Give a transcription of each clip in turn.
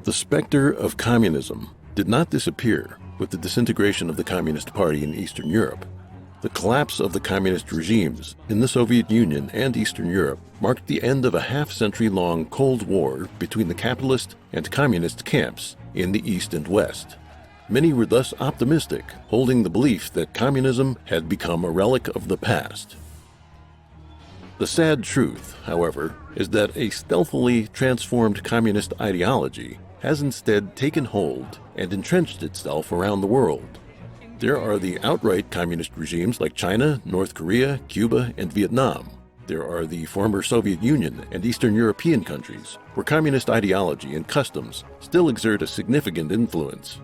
The specter of communism did not disappear with the disintegration of the Communist Party in Eastern Europe. The collapse of the communist regimes in the Soviet Union and Eastern Europe marked the end of a half-century-long Cold War between the capitalist and communist camps in the East and West. Many were thus optimistic, holding the belief that communism had become a relic of the past. The sad truth, however, is that a stealthily transformed communist ideology has instead taken hold and entrenched itself around the world. There are the outright communist regimes like China, North Korea, Cuba, and Vietnam. There are the former Soviet Union and Eastern European countries, where communist ideology and customs still exert a significant influence.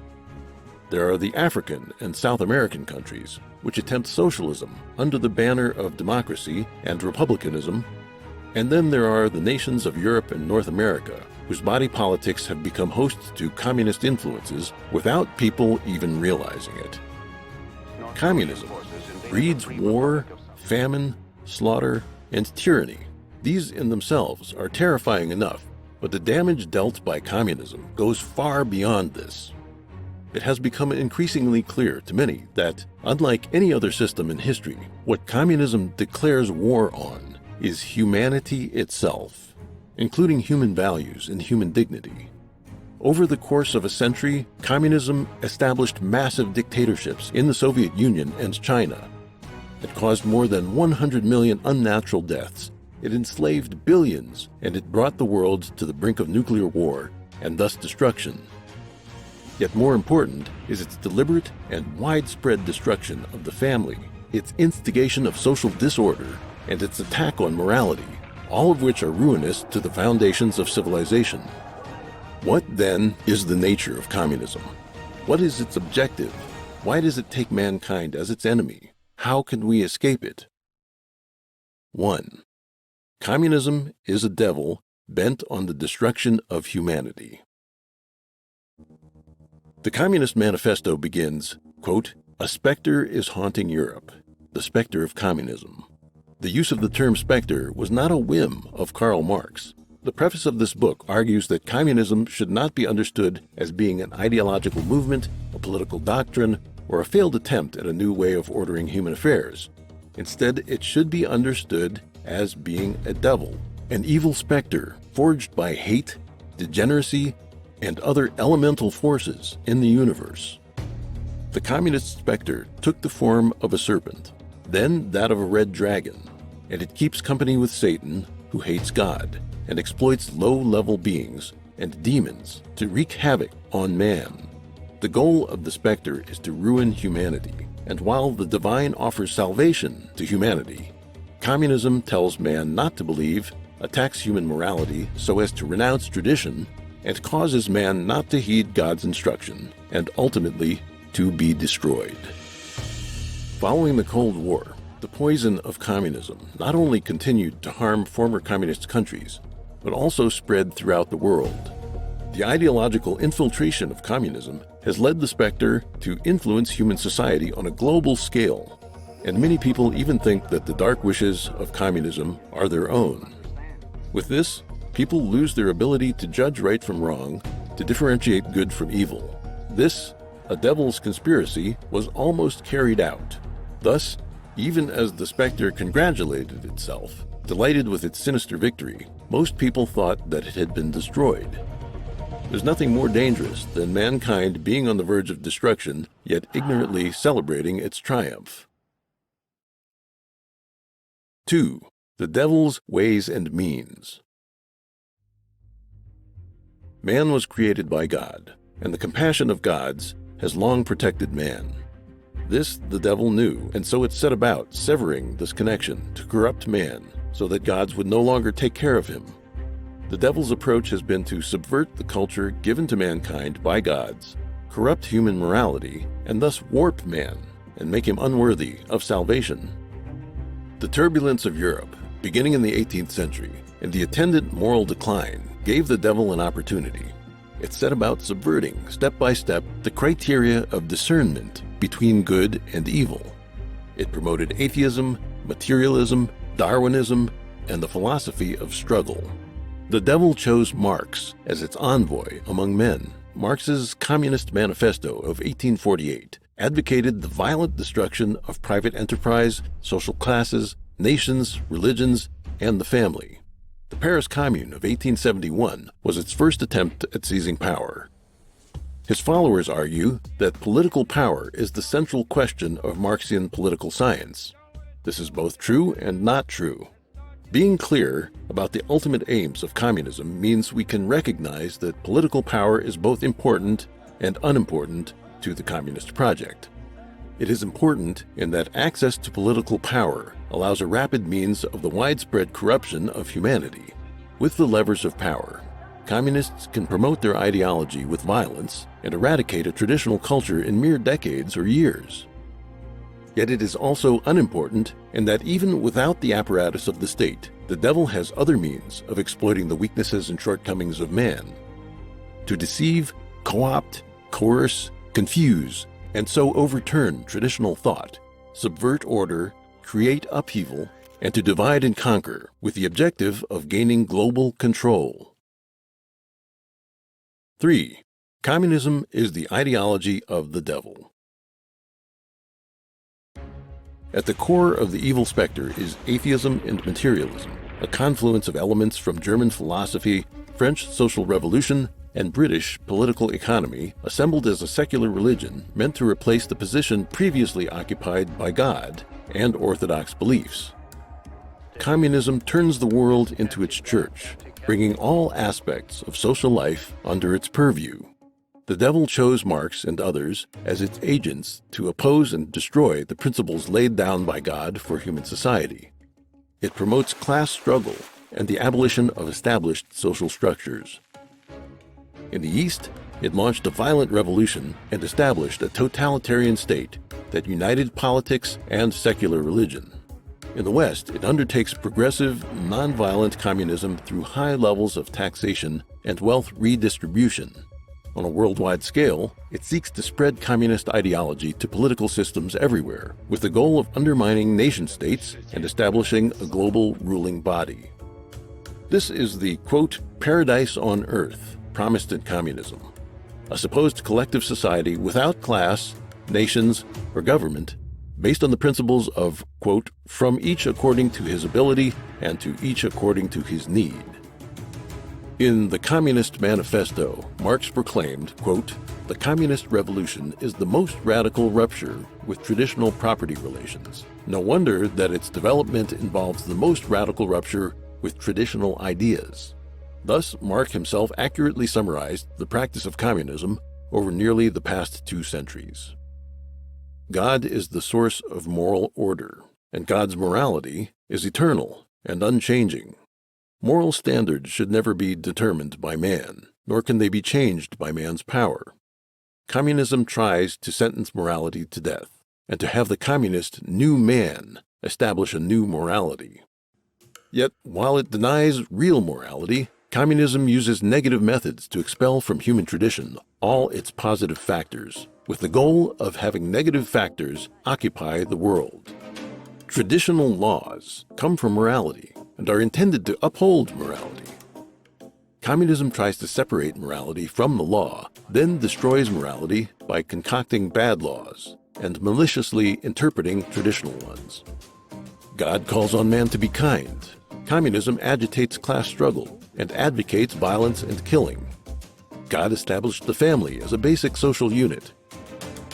There are the African and South American countries, which attempt socialism under the banner of democracy and republicanism. And then there are the nations of Europe and North America, whose body politics have become hosts to communist influences without people even realizing it. Communism breeds war, famine, slaughter, and tyranny. These in themselves are terrifying enough, but the damage dealt by communism goes far beyond this. It has become increasingly clear to many that, unlike any other system in history, what communism declares war on is humanity itself, including human values and human dignity. Over the course of a century, communism established massive dictatorships in the Soviet Union and China. It caused more than 100 million unnatural deaths. It enslaved billions, and it brought the world to the brink of nuclear war and thus destruction. Yet more important is its deliberate and widespread destruction of the family, its instigation of social disorder, and its attack on morality, all of which are ruinous to the foundations of civilization. What, then, is the nature of communism? What is its objective? Why does it take mankind as its enemy? How can we escape it? 1. Communism is a devil bent on the destruction of humanity. The Communist Manifesto begins, quote, "A specter is haunting Europe, the specter of communism." The use of the term specter was not a whim of Karl Marx. The preface of this book argues that communism should not be understood as being an ideological movement, a political doctrine, or a failed attempt at a new way of ordering human affairs. Instead, it should be understood as being a devil, an evil specter forged by hate, degeneracy, and other elemental forces in the universe. The communist specter took the form of a serpent, then that of a red dragon, and it keeps company with Satan, who hates God, and exploits low-level beings and demons to wreak havoc on man. The goal of the specter is to ruin humanity, and while the divine offers salvation to humanity, communism tells man not to believe, attacks human morality so as to renounce tradition, and causes man not to heed God's instruction, and ultimately to be destroyed. Following the Cold War, the poison of communism not only continued to harm former communist countries, but also spread throughout the world. The ideological infiltration of communism has led the specter to influence human society on a global scale, and many people even think that the dark wishes of communism are their own. With this, people lose their ability to judge right from wrong, to differentiate good from evil. This, a devil's conspiracy, was almost carried out. Thus, even as the specter congratulated itself, delighted with its sinister victory, most people thought that it had been destroyed. There's nothing more dangerous than mankind being on the verge of destruction, yet ignorantly celebrating its triumph. 2. The devil's ways and means. Man was created by God, and the compassion of gods has long protected man. This the devil knew, and so it set about severing this connection to corrupt man, so that gods would no longer take care of him. The devil's approach has been to subvert the culture given to mankind by gods, corrupt human morality, and thus warp man and make him unworthy of salvation. The turbulence of Europe, beginning in the 18th century, and the attendant moral decline gave the devil an opportunity. It set about subverting, step by step, the criteria of discernment between good and evil. It promoted atheism, materialism, Darwinism, and the philosophy of struggle. The devil chose Marx as its envoy among men. Marx's Communist Manifesto of 1848 advocated the violent destruction of private enterprise, social classes, nations, religions, and the family. The Paris Commune of 1871 was its first attempt at seizing power. His followers argue that political power is the central question of Marxian political science. This is both true and not true. Being clear about the ultimate aims of communism means we can recognize that political power is both important and unimportant to the communist project. It is important in that access to political power allows a rapid means of the widespread corruption of humanity. With the levers of power, communists can promote their ideology with violence and eradicate a traditional culture in mere decades or years. Yet it is also unimportant in that even without the apparatus of the state, the devil has other means of exploiting the weaknesses and shortcomings of man. To deceive, co-opt, coerce, confuse, and so overturn traditional thought, subvert order, create upheaval, and to divide and conquer with the objective of gaining global control. 3. Communism is the ideology of the devil. At the core of the evil specter is atheism and materialism, a confluence of elements from German philosophy, French social revolution, and British political economy assembled as a secular religion meant to replace the position previously occupied by God and orthodox beliefs. Communism turns the world into its church, bringing all aspects of social life under its purview. The devil chose Marx and others as its agents to oppose and destroy the principles laid down by God for human society. It promotes class struggle and the abolition of established social structures. In the East, it launched a violent revolution and established a totalitarian state that united politics and secular religion. In the West, it undertakes progressive, nonviolent communism through high levels of taxation and wealth redistribution. On a worldwide scale, it seeks to spread communist ideology to political systems everywhere, with the goal of undermining nation-states and establishing a global ruling body. This is the, quote, paradise on earth promised in communism, a supposed collective society without class, nations, or government, based on the principles of, quote, from each according to his ability and to each according to his need. In the Communist Manifesto, Marx proclaimed, quote, the communist revolution is the most radical rupture with traditional property relations. No wonder that its development involves the most radical rupture with traditional ideas. Thus, Marx himself accurately summarized the practice of communism over nearly the past 2 centuries. God is the source of moral order, and God's morality is eternal and unchanging. Moral standards should never be determined by man, nor can they be changed by man's power. Communism tries to sentence morality to death, and to have the communist new man establish a new morality. Yet, while it denies real morality, communism uses negative methods to expel from human tradition all its positive factors, with the goal of having negative factors occupy the world. Traditional laws come from morality and are intended to uphold morality. Communism tries to separate morality from the law, then destroys morality by concocting bad laws and maliciously interpreting traditional ones. God calls on man to be kind. Communism agitates class struggle and advocates violence and killing. God established the family as a basic social unit.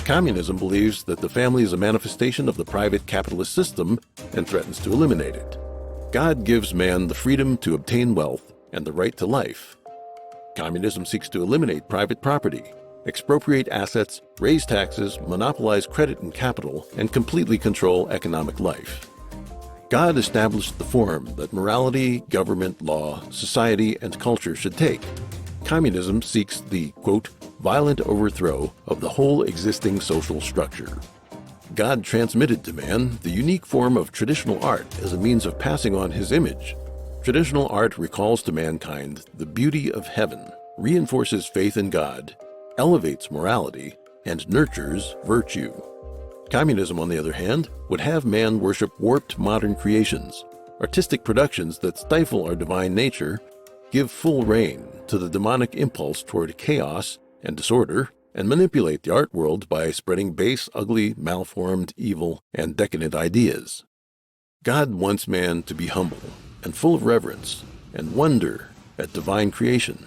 Communism believes that the family is a manifestation of the private capitalist system and threatens to eliminate it. God gives man the freedom to obtain wealth and the right to life. Communism seeks to eliminate private property, expropriate assets, raise taxes, monopolize credit and capital, and completely control economic life. God established the form that morality, government, law, society, and culture should take. Communism seeks the, quote, violent overthrow of the whole existing social structure. God transmitted to man the unique form of traditional art as a means of passing on his image. Traditional art recalls to mankind the beauty of heaven, reinforces faith in God, elevates morality, and nurtures virtue. Communism, on the other hand, would have man worship warped modern creations, artistic productions that stifle our divine nature, give full rein to the demonic impulse toward chaos and disorder, and manipulate the art world by spreading base, ugly, malformed, evil, and decadent ideas. God wants man to be humble and full of reverence and wonder at divine creation.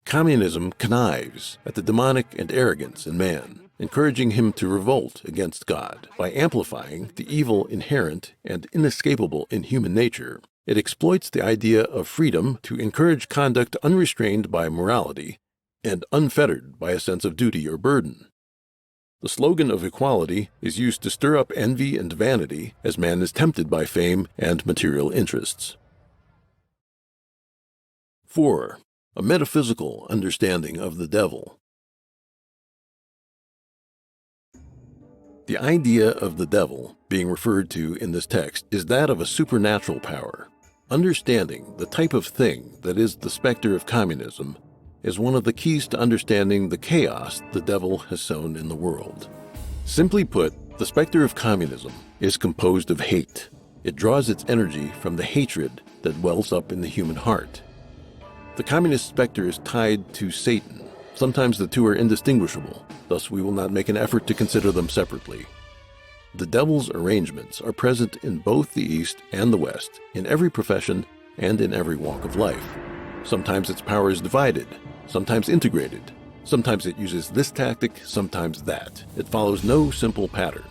Communism connives at the demonic and arrogance in man, encouraging him to revolt against God. By amplifying the evil inherent and inescapable in human nature, it exploits the idea of freedom to encourage conduct unrestrained by morality and unfettered by a sense of duty or burden. The slogan of equality is used to stir up envy and vanity as man is tempted by fame and material interests. 4. A metaphysical understanding of the devil. The idea of the devil being referred to in this text is that of a supernatural power. Understanding the type of thing that is the specter of communism is one of the keys to understanding the chaos the devil has sown in the world. Simply put, the specter of communism is composed of hate. It draws its energy from the hatred that wells up in the human heart. The communist specter is tied to Satan. Sometimes the two are indistinguishable, thus we will not make an effort to consider them separately. The devil's arrangements are present in both the East and the West, in every profession and in every walk of life. Sometimes its power is divided, sometimes integrated. Sometimes it uses this tactic, sometimes that. It follows no simple pattern.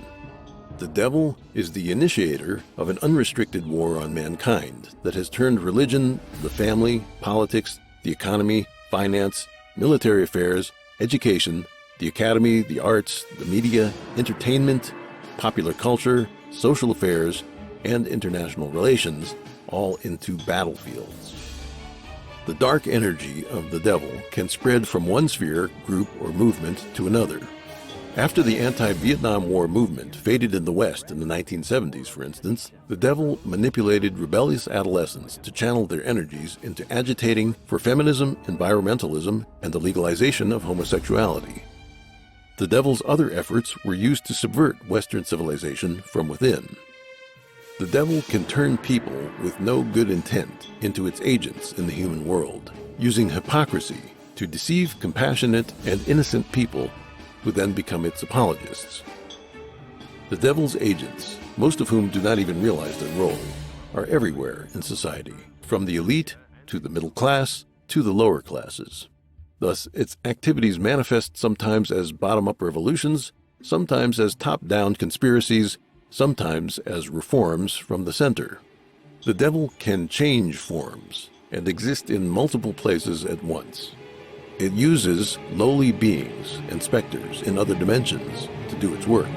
The devil is the initiator of an unrestricted war on mankind that has turned religion, the family, politics, the economy, finance, military affairs, education, the academy, the arts, the media, entertainment, popular culture, social affairs, and international relations, all into battlefields. The dark energy of the devil can spread from one sphere, group, or movement to another. After the anti-Vietnam War movement faded in the West in the 1970s, for instance, the devil manipulated rebellious adolescents to channel their energies into agitating for feminism, environmentalism, and the legalization of homosexuality. The devil's other efforts were used to subvert Western civilization from within. The devil can turn people with no good intent into its agents in the human world, using hypocrisy to deceive compassionate and innocent people who then become its apologists. The devil's agents, most of whom do not even realize their role, are everywhere in society, from the elite to the middle class to the lower classes. Thus, its activities manifest sometimes as bottom-up revolutions, sometimes as top-down conspiracies, sometimes as reforms from the center. The devil can change forms and exist in multiple places at once. It uses lowly beings and specters in other dimensions to do its work.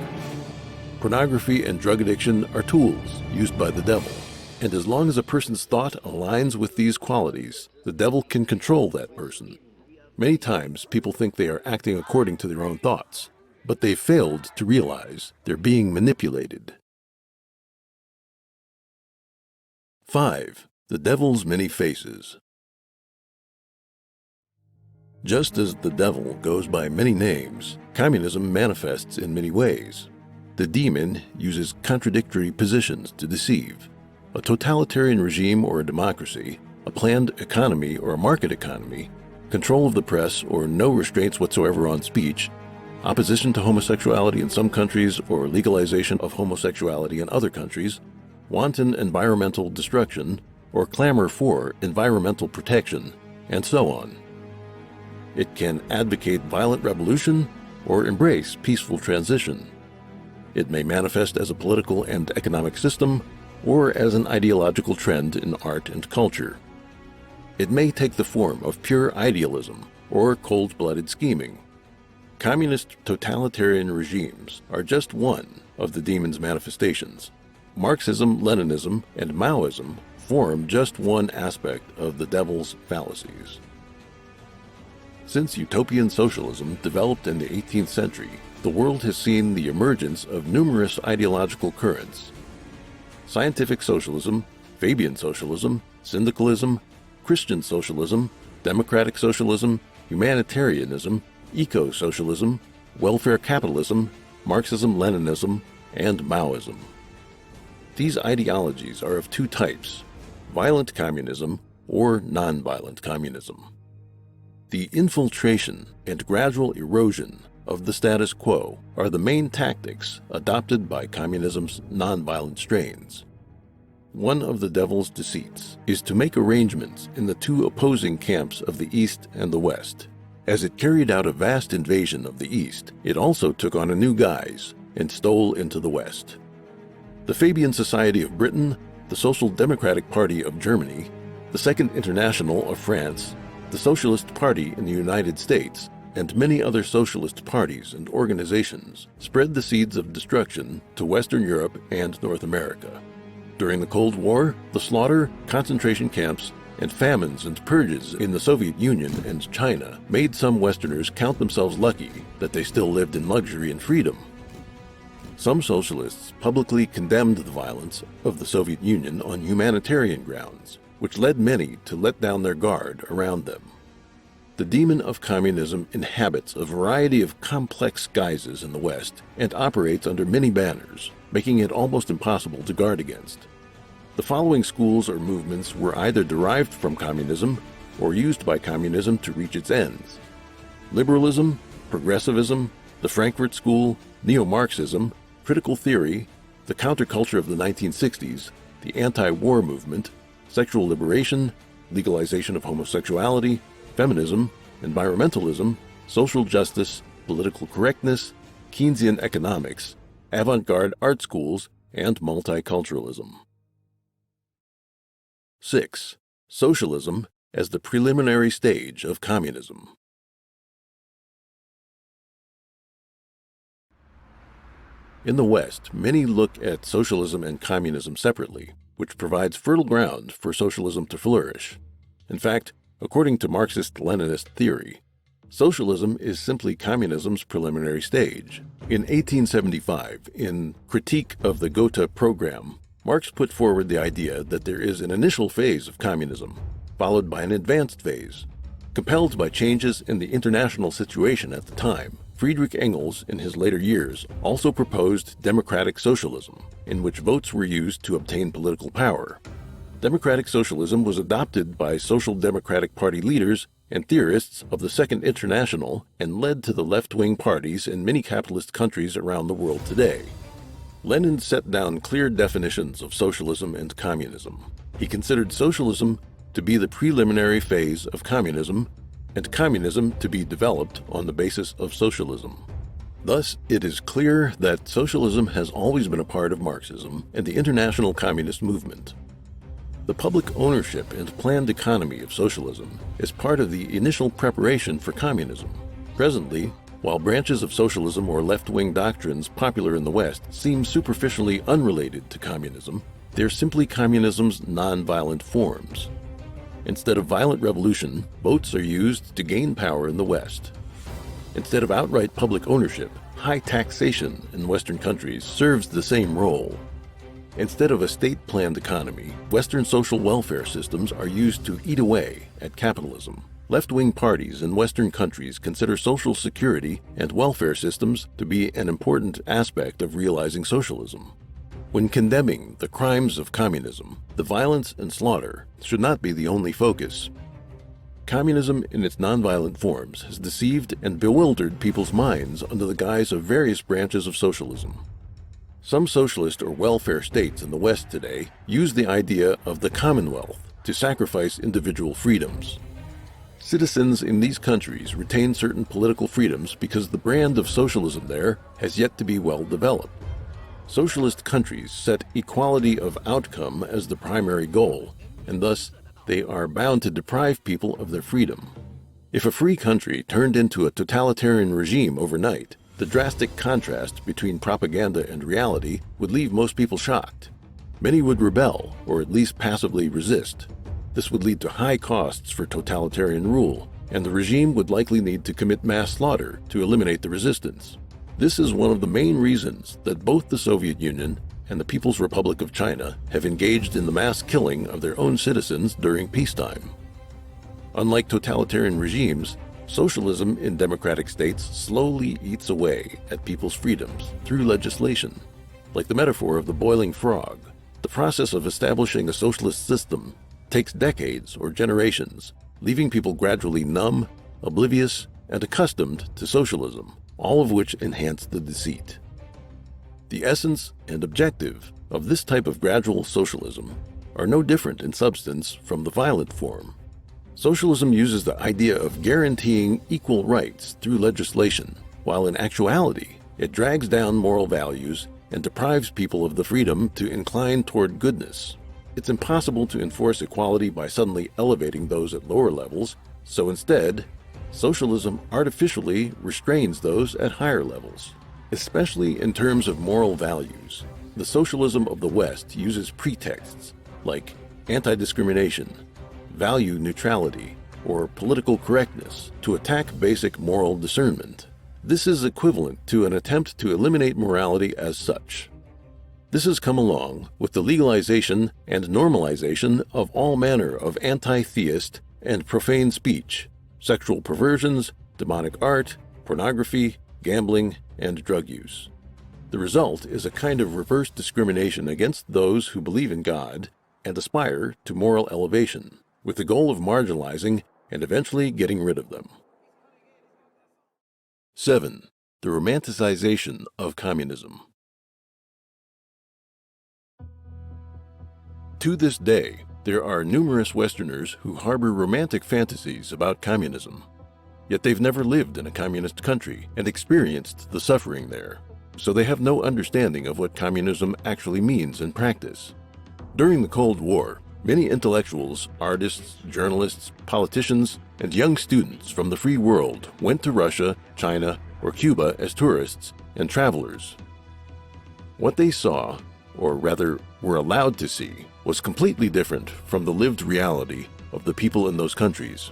Pornography and drug addiction are tools used by the devil, and as long as a person's thought aligns with these qualities, the devil can control that person. Many times people think they are acting according to their own thoughts, but they've failed to realize they're being manipulated. 5. The devil's many faces. Just as the devil goes by many names, communism manifests in many ways. The demon uses contradictory positions to deceive. A totalitarian regime or a democracy, a planned economy or a market economy, control of the press or no restraints whatsoever on speech, opposition to homosexuality in some countries or legalization of homosexuality in other countries, wanton environmental destruction, or clamor for environmental protection, and so on. It can advocate violent revolution or embrace peaceful transition. It may manifest as a political and economic system or as an ideological trend in art and culture. It may take the form of pure idealism or cold-blooded scheming. Communist totalitarian regimes are just one of the demon's manifestations. Marxism, Leninism, and Maoism form just one aspect of the devil's fallacies. Since utopian socialism developed in the 18th century, the world has seen the emergence of numerous ideological currents. Scientific socialism, Fabian socialism, syndicalism, Christian socialism, democratic socialism, humanitarianism, eco-socialism, welfare capitalism, Marxism-Leninism, and Maoism. These ideologies are of two types: violent communism, or nonviolent communism. The infiltration and gradual erosion of the status quo are the main tactics adopted by communism's nonviolent strains. One of the devil's deceits is to make arrangements in the two opposing camps of the East and the West. As it carried out a vast invasion of the East, it also took on a new guise and stole into the West. The Fabian Society of Britain, the Social Democratic Party of Germany, the Second International of France, the Socialist Party in the United States, and many other socialist parties and organizations spread the seeds of destruction to Western Europe and North America. During the Cold War, the slaughter, concentration camps, and famines and purges in the Soviet Union and China made some Westerners count themselves lucky that they still lived in luxury and freedom. Some socialists publicly condemned the violence of the Soviet Union on humanitarian grounds, which led many to let down their guard around them. The demon of communism inhabits a variety of complex guises in the West and operates under many banners, making it almost impossible to guard against. The following schools or movements were either derived from communism or used by communism to reach its ends: liberalism, progressivism, the Frankfurt School, neo-Marxism, critical theory, the counterculture of the 1960s, the anti-war movement, sexual liberation, legalization of homosexuality, feminism, environmentalism, social justice, political correctness, Keynesian economics, avant-garde art schools, and multiculturalism. 6. Socialism as the preliminary stage of communism. In the West, many look at socialism and communism separately, which provides fertile ground for socialism to flourish. In fact, according to Marxist-Leninist theory, socialism is simply communism's preliminary stage. In 1875, in Critique of the Gotha Program, Marx put forward the idea that there is an initial phase of communism, followed by an advanced phase. Compelled by changes in the international situation at the time, Friedrich Engels, in his later years, also proposed democratic socialism, in which votes were used to obtain political power. Democratic socialism was adopted by Social Democratic Party leaders and theorists of the Second International and led to the left-wing parties in many capitalist countries around the world today. Lenin set down clear definitions of socialism and communism. He considered socialism to be the preliminary phase of communism, and communism to be developed on the basis of socialism. Thus, it is clear that socialism has always been a part of Marxism and the international communist movement. The public ownership and planned economy of socialism is part of the initial preparation for communism. Presently, while branches of socialism or left-wing doctrines popular in the West seem superficially unrelated to communism, they're simply communism's non-violent forms. Instead of violent revolution, votes are used to gain power in the West. Instead of outright public ownership, high taxation in Western countries serves the same role. Instead of a state-planned economy, Western social welfare systems are used to eat away at capitalism. Left-wing parties in Western countries consider social security and welfare systems to be an important aspect of realizing socialism. When condemning the crimes of communism, the violence and slaughter should not be the only focus. Communism in its nonviolent forms has deceived and bewildered people's minds under the guise of various branches of socialism. Some socialist or welfare states in the West today use the idea of the Commonwealth to sacrifice individual freedoms. Citizens in these countries retain certain political freedoms because the brand of socialism there has yet to be well developed. Socialist countries set equality of outcome as the primary goal, and thus they are bound to deprive people of their freedom. If a free country turned into a totalitarian regime overnight, the drastic contrast between propaganda and reality would leave most people shocked. Many would rebel, or at least passively resist. This would lead to high costs for totalitarian rule, and the regime would likely need to commit mass slaughter to eliminate the resistance. This is one of the main reasons that both the Soviet Union and the People's Republic of China have engaged in the mass killing of their own citizens during peacetime. Unlike totalitarian regimes, socialism in democratic states slowly eats away at people's freedoms through legislation. Like the metaphor of the boiling frog, the process of establishing a socialist system takes decades or generations, leaving people gradually numb, oblivious, and accustomed to socialism, all of which enhance the deceit. The essence and objective of this type of gradual socialism are no different in substance from the violent form. Socialism uses the idea of guaranteeing equal rights through legislation, while in actuality, it drags down moral values and deprives people of the freedom to incline toward goodness. It's impossible to enforce equality by suddenly elevating those at lower levels, so instead, socialism artificially restrains those at higher levels. Especially in terms of moral values, the socialism of the West uses pretexts like anti-discrimination, value neutrality, or political correctness to attack basic moral discernment. This is equivalent to an attempt to eliminate morality as such. This has come along with the legalization and normalization of all manner of anti-theist and profane speech, sexual perversions, demonic art, pornography, gambling, and drug use. The result is a kind of reverse discrimination against those who believe in God and aspire to moral elevation, with the goal of marginalizing and eventually getting rid of them. 7. The romanticization of communism. To this day, there are numerous Westerners who harbor romantic fantasies about communism. Yet they've never lived in a communist country and experienced the suffering there, so they have no understanding of what communism actually means in practice. During the Cold War, many intellectuals, artists, journalists, politicians, and young students from the free world went to Russia, China, or Cuba as tourists and travelers. What they saw, or rather were allowed to see, was completely different from the lived reality of the people in those countries.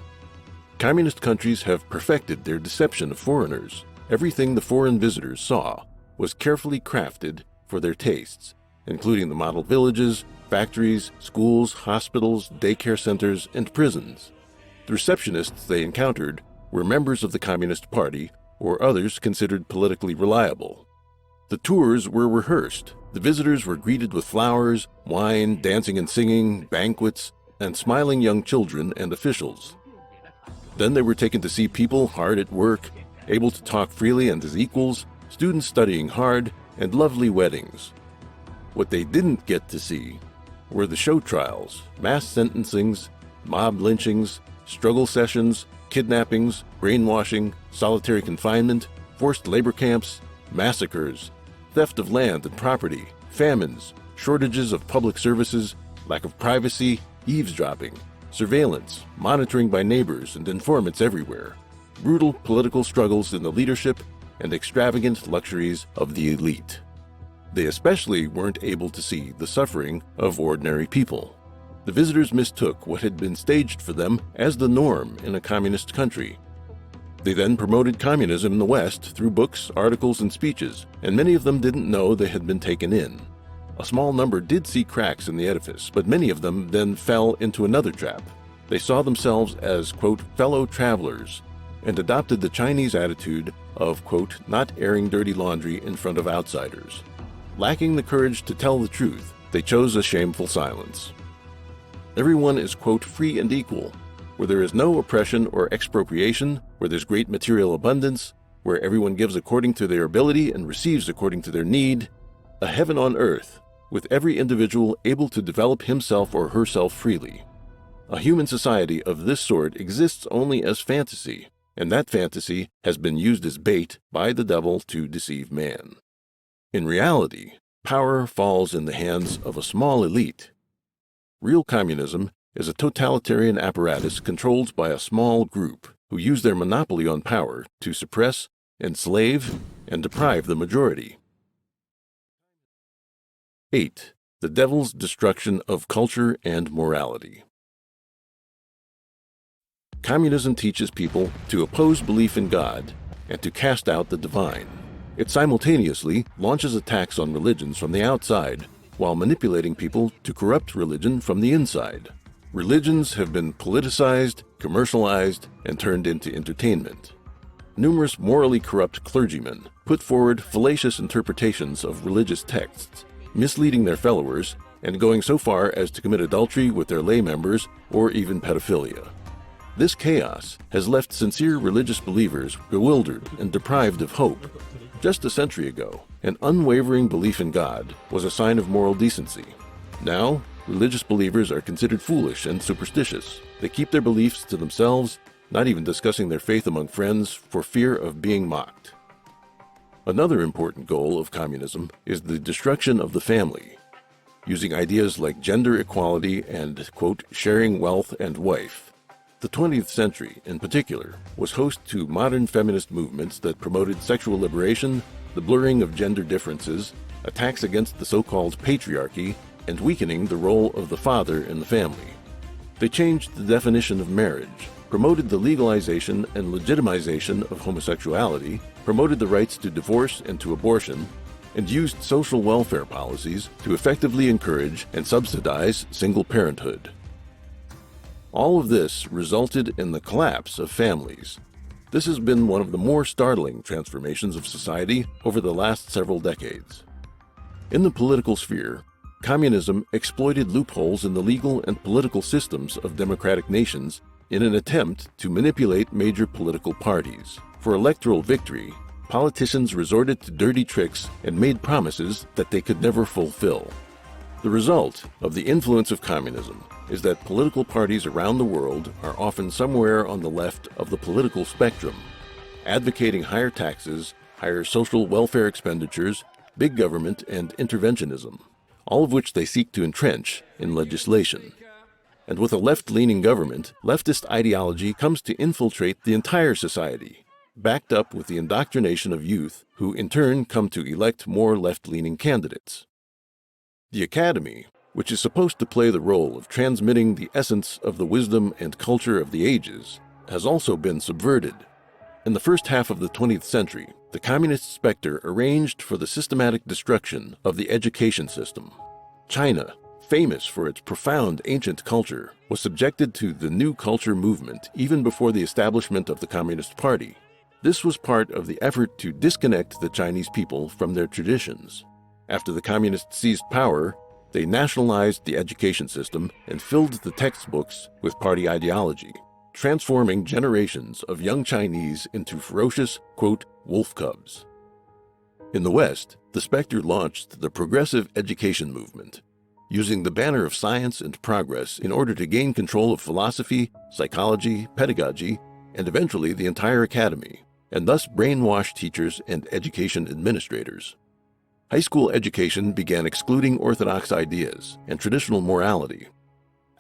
Communist countries have perfected their deception of foreigners. Everything the foreign visitors saw was carefully crafted for their tastes, including the model villages, factories, schools, hospitals, daycare centers, and prisons. The receptionists they encountered were members of the Communist Party or others considered politically reliable. The tours were rehearsed. The visitors were greeted with flowers, wine, dancing and singing, banquets, and smiling young children and officials. Then they were taken to see people hard at work, able to talk freely and as equals, students studying hard, and lovely weddings. What they didn't get to see were the show trials, mass sentencings, mob lynchings, struggle sessions, kidnappings, brainwashing, solitary confinement, forced labor camps, massacres, theft of land and property, famines, shortages of public services, lack of privacy, eavesdropping, surveillance, monitoring by neighbors and informants everywhere, brutal political struggles in the leadership, and extravagant luxuries of the elite. They especially weren't able to see the suffering of ordinary people. The visitors mistook what had been staged for them as the norm in a communist country. They then promoted communism in the West through books, articles, and speeches, and many of them didn't know they had been taken in. A small number did see cracks in the edifice, but many of them then fell into another trap. They saw themselves as, quote, fellow travelers, and adopted the Chinese attitude of, quote, not airing dirty laundry in front of outsiders. Lacking the courage to tell the truth, they chose a shameful silence. Everyone is, quote, free and equal, where there is no oppression or expropriation, where there's great material abundance, where everyone gives according to their ability and receives according to their need, a heaven on earth, with every individual able to develop himself or herself freely. A human society of this sort exists only as fantasy, and that fantasy has been used as bait by the devil to deceive man. In reality, power falls in the hands of a small elite. Real communism is a totalitarian apparatus controlled by a small group who use their monopoly on power to suppress, enslave, and deprive the majority. 8. The devil's destruction of culture and morality. Communism teaches people to oppose belief in God and to cast out the divine. It simultaneously launches attacks on religions from the outside while manipulating people to corrupt religion from the inside. Religions have been politicized, commercialized, and turned into entertainment. Numerous morally corrupt clergymen put forward fallacious interpretations of religious texts, misleading their followers and going so far as to commit adultery with their lay members or even pedophilia. This chaos has left sincere religious believers bewildered and deprived of hope. Just a century ago, an unwavering belief in God was a sign of moral decency. Now, religious believers are considered foolish and superstitious. They keep their beliefs to themselves, not even discussing their faith among friends for fear of being mocked. Another important goal of communism is the destruction of the family, using ideas like gender equality and, quote, sharing wealth and wife. The 20th century, in particular, was host to modern feminist movements that promoted sexual liberation, the blurring of gender differences, attacks against the so-called patriarchy, and weakening the role of the father in the family. They changed the definition of marriage, promoted the legalization and legitimization of homosexuality, promoted the rights to divorce and to abortion, and used social welfare policies to effectively encourage and subsidize single parenthood. All of this resulted in the collapse of families. This has been one of the more startling transformations of society over the last several decades. In the political sphere, communism exploited loopholes in the legal and political systems of democratic nations in an attempt to manipulate major political parties. For electoral victory, politicians resorted to dirty tricks and made promises that they could never fulfill. The result of the influence of communism is that political parties around the world are often somewhere on the left of the political spectrum, advocating higher taxes, higher social welfare expenditures, big government, and interventionism, all of which they seek to entrench in legislation. And with a left-leaning government, leftist ideology comes to infiltrate the entire society, backed up with the indoctrination of youth, who in turn come to elect more left-leaning candidates. The academy, which is supposed to play the role of transmitting the essence of the wisdom and culture of the ages, has also been subverted. In the first half of the 20th century, the communist specter arranged for the systematic destruction of the education system. China, famous for its profound ancient culture, was subjected to the New Culture movement even before the establishment of the Communist Party. This was part of the effort to disconnect the Chinese people from their traditions. After the communists seized power, they nationalized the education system and filled the textbooks with party ideology, transforming generations of young Chinese into ferocious, quote, wolf cubs. In the West, the Specter launched the progressive education movement, using the banner of science and progress in order to gain control of philosophy, psychology, pedagogy, and eventually the entire academy, and thus brainwash teachers and education administrators. High school education began excluding orthodox ideas and traditional morality.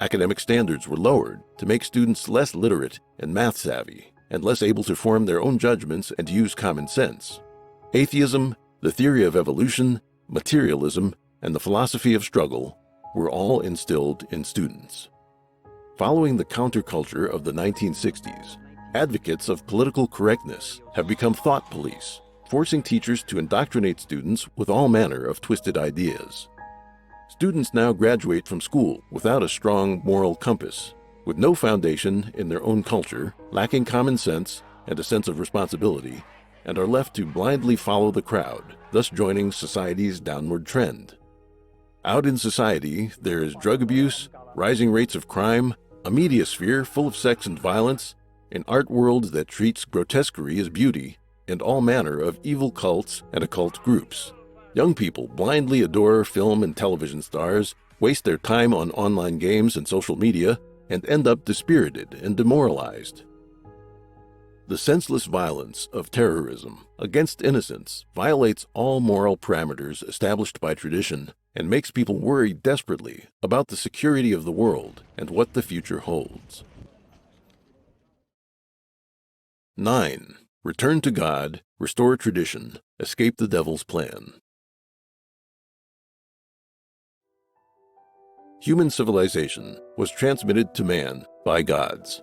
Academic standards were lowered to make students less literate and math-savvy, and less able to form their own judgments and use common sense. Atheism, the theory of evolution, materialism, and the philosophy of struggle were all instilled in students. Following the counterculture of the 1960s, advocates of political correctness have become thought police, forcing teachers to indoctrinate students with all manner of twisted ideas. Students now graduate from school without a strong moral compass, with no foundation in their own culture, lacking common sense and a sense of responsibility, and are left to blindly follow the crowd, thus joining society's downward trend. Out in society, there is drug abuse, rising rates of crime, a media sphere full of sex and violence, an art world that treats grotesquerie as beauty, and all manner of evil cults and occult groups. Young people blindly adore film and television stars, waste their time on online games and social media, and end up dispirited and demoralized. The senseless violence of terrorism against innocents violates all moral parameters established by tradition and makes people worry desperately about the security of the world and what the future holds. 9. Return to God, restore tradition, escape the devil's plan. Human civilization was transmitted to man by gods.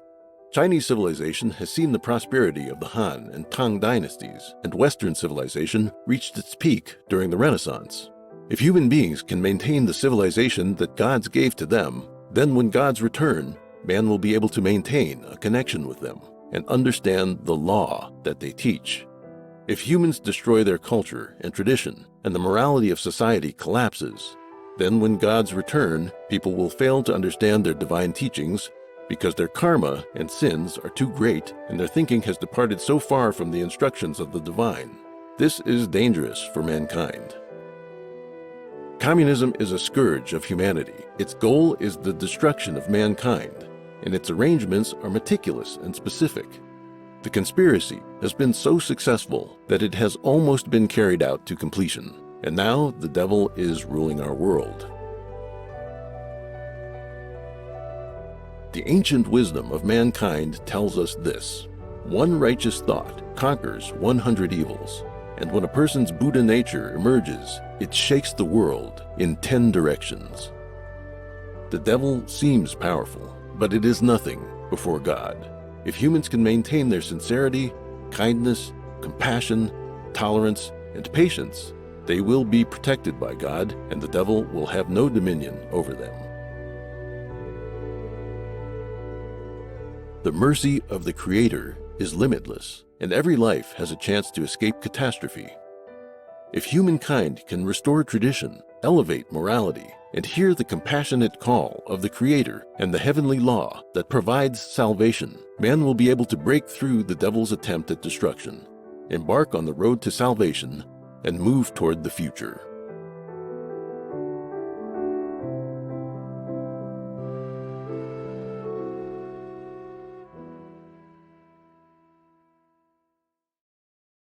Chinese civilization has seen the prosperity of the Han and Tang dynasties, and Western civilization reached its peak during the Renaissance. If human beings can maintain the civilization that gods gave to them, then when gods return, man will be able to maintain a connection with them and understand the law that they teach. If humans destroy their culture and tradition, and the morality of society collapses, Then when God's return, people will fail to understand their divine teachings because their karma and sins are too great and their thinking has departed so far from the instructions of the divine. This is dangerous for mankind. Communism is a scourge of humanity. Its goal is the destruction of mankind, and its arrangements are meticulous and specific. The conspiracy has been so successful that it has almost been carried out to completion, and now the devil is ruling our world. The ancient wisdom of mankind tells us this: one righteous thought conquers 100 evils, and when a person's Buddha nature emerges, it shakes the world in 10 directions. The devil seems powerful, but it is nothing before God. If humans can maintain their sincerity, kindness, compassion, tolerance, and patience, they will be protected by God, and the devil will have no dominion over them. The mercy of the Creator is limitless, and every life has a chance to escape catastrophe. If humankind can restore tradition, elevate morality, and hear the compassionate call of the Creator and the heavenly law that provides salvation, man will be able to break through the devil's attempt at destruction, embark on the road to salvation, and move toward the future.